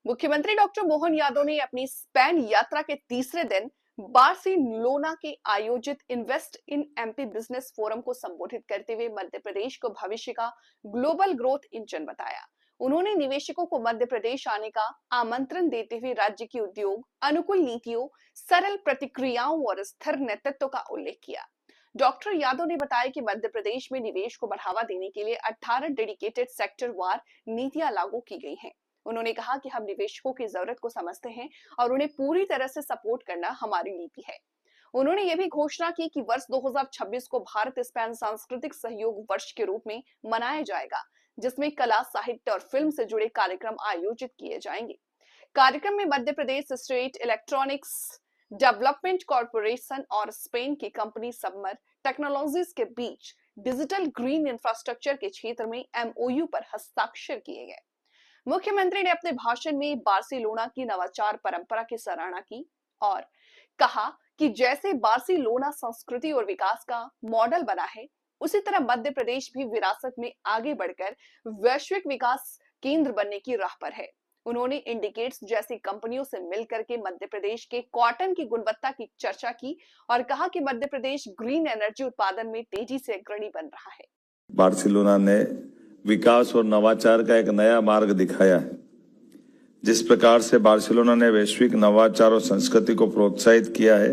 मुख्यमंत्री डॉक्टर मोहन यादव ने अपनी स्पेन यात्रा के तीसरे दिन बार्सिलोना के आयोजित invest in MP business forum को संबोधित करते हुए मध्य प्रदेश को भविष्य का ग्लोबल ग्रोथ इंजन बताया। उन्होंने निवेशकों को मध्य प्रदेश आने का आमंत्रण देते हुए राज्य की उद्योग अनुकूल नीतियों, सरल प्रतिक्रियाओं और स्थिर नेतृत्व का उल्लेख किया। डॉक्टर यादव ने बताया कि मध्य प्रदेश में निवेश को बढ़ावा देने के लिए 18 डेडिकेटेड सेक्टर वार नीतियां लागू की गई हैं। उन्होंने कहा कि हम निवेशकों की जरूरत को समझते हैं और उन्हें पूरी तरह से सपोर्ट करना हमारी नीति है। उन्होंने यह भी घोषणा की कि वर्ष 2026 को भारत स्पेन सांस्कृतिक सहयोग वर्ष के रूप में मनाया जाएगा, जिसमें कला, साहित्य और फिल्म से जुड़े कार्यक्रम आयोजित किए जाएंगे। कार्यक्रम में Madhya Pradesh state electronics development corporation और स्पेन की कंपनी सबमर टेक्नोलॉजीज के बीच डिजिटल ग्रीन इंफ्रास्ट्रक्चर के क्षेत्र में एमओयू पर हस्ताक्षर किए गए। मुख्यमंत्री ने अपने भाषण में बार्सिलोना की नवाचार परंपरा की सराहना की और कहा कि जैसे बार्सिलोना संस्कृति और विकास का मॉडल बना है, उसी तरह मध्य प्रदेश भी विरासत में आगे बढ़कर वैश्विक विकास केंद्र बनने की राह पर है। उन्होंने इंडिकेट्स जैसी कंपनियों से मिलकर के मध्य प्रदेश के कॉटन की गुणवत्ता की चर्चा की और कहा कि मध्य प्रदेश ग्रीन एनर्जी उत्पादन में तेजी से अग्रणी बन रहा है। बार्सिलोना ने विकास और नवाचार का एक नया मार्ग दिखाया है। जिस प्रकार से बार्सिलोना ने वैश्विक नवाचार और संस्कृति को प्रोत्साहित किया है,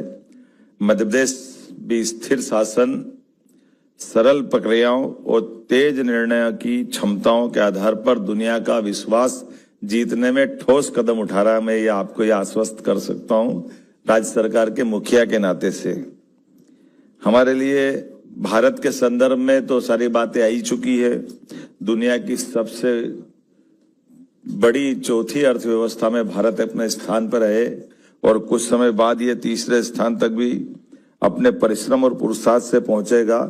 मध्य प्रदेश भी स्थिर शासन, सरल प्रक्रियाओं और तेज निर्णय की क्षमताओं के आधार पर दुनिया का विश्वास जीतने में ठोस कदम उठा रहा है। मैं ये आपको ये आश्वस्त कर सकता हूं राज्य सरकार के मुखिया के नाते से। हमारे लिए भारत के संदर्भ में तो सारी बातें आई चुकी है। दुनिया की सबसे बड़ी चौथी अर्थव्यवस्था में भारत अपने स्थान पर है और कुछ समय बाद ये तीसरे स्थान तक भी अपने परिश्रम और पुरुषार्थ से पहुंचेगा।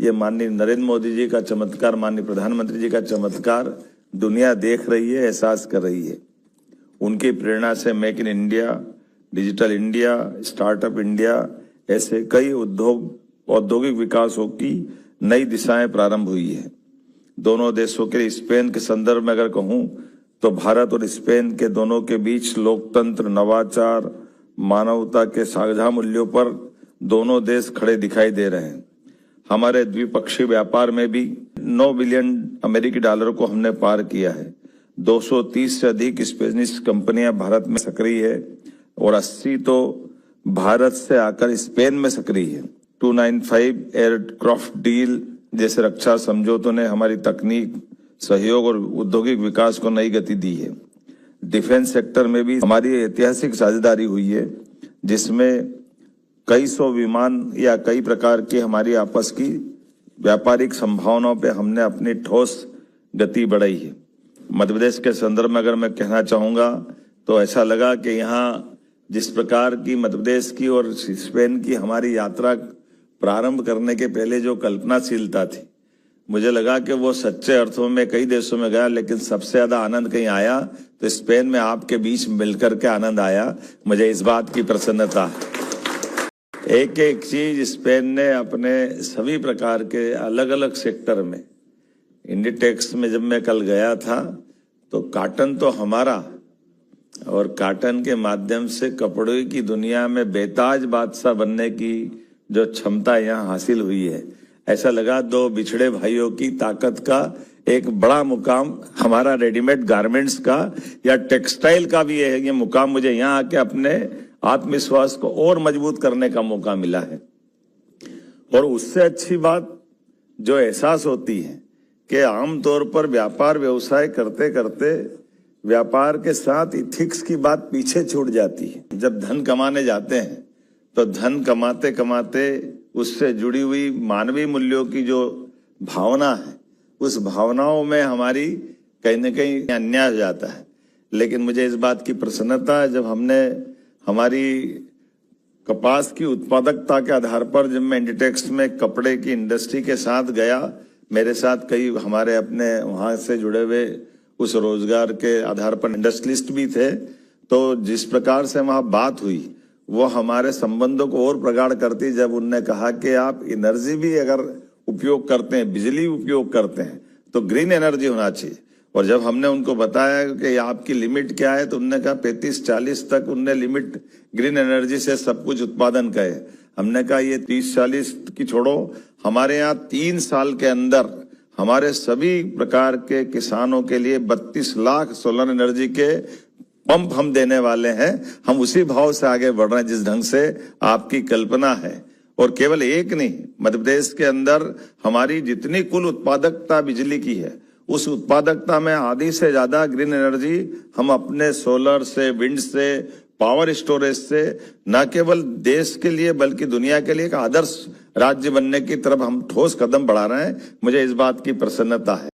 ये माननीय नरेंद्र मोदी जी का चमत्कार, माननीय प्रधानमंत्री जी का चमत्कार दुनिया देख रही है, एहसास कर रही है। उनकी प्रेरणा से make in India, digital India, startup India, ऐसे कई औद्योगिक विकासों की नई दिशाएं प्रारंभ हुई है। दोनों देशों के स्पेन के संदर्भ में अगर कहूं तो भारत और स्पेन के दोनों के बीच लोकतंत्र, नवाचार, मानवता के साझा मूल्यों पर दोनों देश खड़े दिखाई दे रहे हैं। हमारे द्विपक्षीय व्यापार में भी 9 बिलियन अमेरिकी डॉलर को हमने पार किया है। 230 से अधिक स्पेनिश कंपनियां भारत में सक्रिय है और 80 तो भारत से आकर स्पेन में सक्रिय है। 295 एयरक्राफ्ट डील जैसे रक्षा समझौतों ने हमारी तकनीक, सहयोग और औद्योगिक विकास को नई गति दी है। डिफेंस सेक्टर में भी हमारी ऐतिहासिक साझेदारी हुई है, जिसमें कई सौ विमान या कई प्रकार की हमारी आपस की व्यापारिक संभावनाओं पे हमने अपनी ठोस गति बढ़ाई है। मध्य प्रदेश के संदर्भ में अगर मैं कहना चाहूंगा तो ऐसा लगा कि यहाँ जिस प्रकार की मध्य प्रदेश की और स्पेन की हमारी यात्रा प्रारंभ करने के पहले जो कल्पनाशीलता थी, मुझे लगा कि वो सच्चे अर्थों में कई देशों में गया, लेकिन सबसे ज्यादा आनंद कहीं आया तो स्पेन में आपके बीच मिलकर के आनंद आया। मुझे इस बात की प्रसन्नता है। एक एक चीज स्पेन ने अपने सभी प्रकार के अलग अलग सेक्टर में, इंडिटेक्स में जब मैं कल गया था तो कॉटन तो हमारा, और कॉटन के माध्यम से कपड़े की दुनिया में बेताज बादशाह बनने की जो क्षमता यहाँ हासिल हुई है, ऐसा लगा दो बिछड़े भाइयों की ताकत का एक बड़ा मुकाम हमारा रेडीमेड गारमेंट्स का या टेक्सटाइल का भी है। ये मुकाम मुझे यहाँ आके अपने आत्मविश्वास को और मजबूत करने का मौका मिला है। और उससे अच्छी बात जो एहसास होती है कि आमतौर पर व्यापार व्यवसाय करते करते व्यापार के साथ इथिक्स की बात पीछे छूट जाती है। जब धन कमाने जाते हैं तो धन कमाते कमाते उससे जुड़ी हुई मानवीय मूल्यों की जो भावना है, उस भावनाओं में हमारी कहीं न कहीं अन्याय हो जाता है। लेकिन मुझे इस बात की प्रसन्नता है, जब हमने हमारी कपास की उत्पादकता के आधार पर, जब मैं इंडिटेक्स में कपड़े की इंडस्ट्री के साथ गया, मेरे साथ कई हमारे अपने वहां से जुड़े हुए उस रोजगार के आधार पर इंडस्ट्रियलिस्ट भी थे, तो जिस प्रकार से वहां बात हुई वो हमारे संबंधों को और प्रगाढ़ करती। जब उनने कहा कि आप एनर्जी भी अगर उपयोग करते हैं, बिजली उपयोग करते हैं, तो ग्रीन एनर्जी होना चाहिए। और जब हमने उनको बताया कि आपकी लिमिट क्या है तो उन्होंने कहा 35-40 तक उनने लिमिट ग्रीन एनर्जी से सब कुछ उत्पादन का है। हमने कहा ये 30-40 की छोड़ो, हमारे यहाँ 3 साल के अंदर हमारे सभी प्रकार के किसानों के लिए 32 लाख सोलर एनर्जी के पंप हम देने वाले हैं। हम उसी भाव से आगे बढ़ रहे हैं जिस ढंग से आपकी कल्पना है। और केवल एक नहीं, मध्य प्रदेश के अंदर हमारी जितनी कुल उत्पादकता बिजली की है उस उत्पादकता में आधी से ज्यादा ग्रीन एनर्जी हम अपने सोलर से, विंड से, पावर स्टोरेज से न केवल देश के लिए बल्कि दुनिया के लिए एक आदर्श राज्य बनने की तरफ हम ठोस कदम बढ़ा रहे हैं। मुझे इस बात की प्रसन्नता है।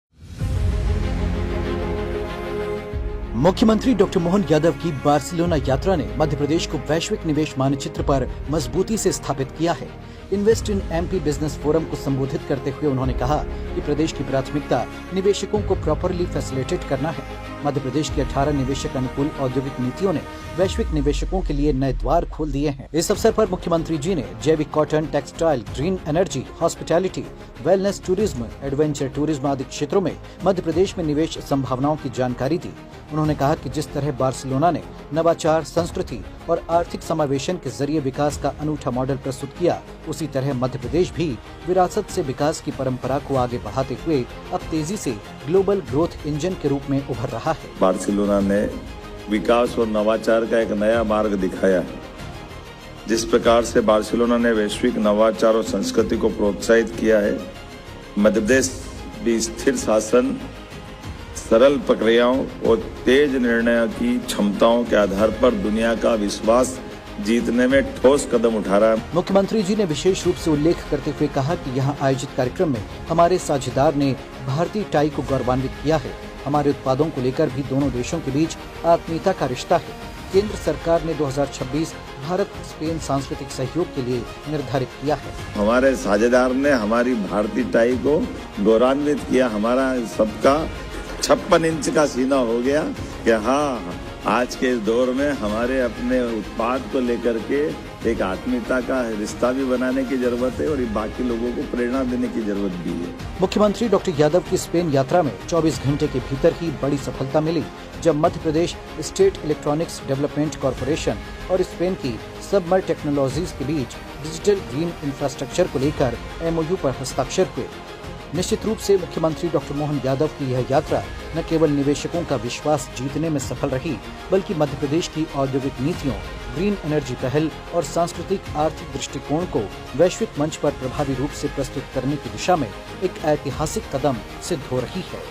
मुख्यमंत्री डॉक्टर मोहन यादव की बार्सिलोना यात्रा ने मध्य प्रदेश को वैश्विक निवेश मानचित्र पर मजबूती से स्थापित किया है। Invest in MP business forum को संबोधित करते हुए उन्होंने कहा कि प्रदेश की प्राथमिकता निवेशकों को प्रॉपरली फैसिलिटेट करना है। मध्य प्रदेश की 18 निवेशक अनुकूल औद्योगिक नीतियों ने वैश्विक निवेशकों के लिए नए द्वार खोल दिए हैं। इस अवसर पर मुख्यमंत्री जी ने जैविक cotton, textile, green energy, hospitality, wellness tourism, adventure tourism आदि क्षेत्रों में मध्य प्रदेश में निवेश संभावनाओं की जानकारी दी। उन्होंने कहा कि जिस तरह बार्सिलोना ने नवाचार, संस्कृति और आर्थिक समावेशन के जरिए विकास का अनूठा मॉडल प्रस्तुत किया, उसी तरह मध्य प्रदेश भी विरासत से विकास की परंपरा को आगे बढ़ाते हुए अब तेजी से ग्लोबल ग्रोथ इंजन के रूप में उभर रहा है। बार्सिलोना ने विकास और नवाचार का एक नया मार्ग दिखाया है। जिस प्रकार से बार्सिलोना ने वैश्विक नवाचार और संस्कृति को प्रोत्साहित किया है, मध्य प्रदेश भी स्थिर शासन, सरल प्रक्रियाओं और तेज निर्णय की क्षमताओं के आधार पर दुनिया का विश्वास जीतने में ठोस कदम उठा रहा है। मुख्यमंत्री जी ने विशेष रूप से उल्लेख करते हुए कहा कि यहाँ आयोजित कार्यक्रम में हमारे साझेदार ने भारतीय टाई को गौरवान्वित किया है। हमारे उत्पादों को लेकर भी दोनों देशों के बीच आत्मीयता का रिश्ता है। केंद्र सरकार ने 2026 भारत स्पेन सांस्कृतिक सहयोग के लिए निर्धारित किया है। हमारे साझेदार ने हमारी भारतीय टाई को गौरवान्वित किया। हमारा सबका 56 इंच का सीना हो गया कि हाँ, आज के इस दौर में हमारे अपने उत्पाद को लेकर के एक आत्मीयता का रिश्ता भी बनाने की जरूरत है और बाकी लोगों को प्रेरणा देने की जरूरत भी है। मुख्यमंत्री डॉक्टर यादव की स्पेन यात्रा में 24 घंटे के भीतर ही बड़ी सफलता मिली, जब Madhya Pradesh state electronics development corporation और स्पेन की सबमर टेक्नोलॉजीज के बीच डिजिटल ग्रीन इंफ्रास्ट्रक्चर को लेकर MOU पर हस्ताक्षर हुए। निश्चित रूप से मुख्यमंत्री डॉक्टर मोहन यादव की यह यात्रा न केवल निवेशकों का विश्वास जीतने में सफल रही, बल्कि मध्य प्रदेश की औद्योगिक नीतियों, ग्रीन एनर्जी पहल और सांस्कृतिक आर्थिक दृष्टिकोण को वैश्विक मंच पर प्रभावी रूप से प्रस्तुत करने की दिशा में एक ऐतिहासिक कदम सिद्ध हो रही है।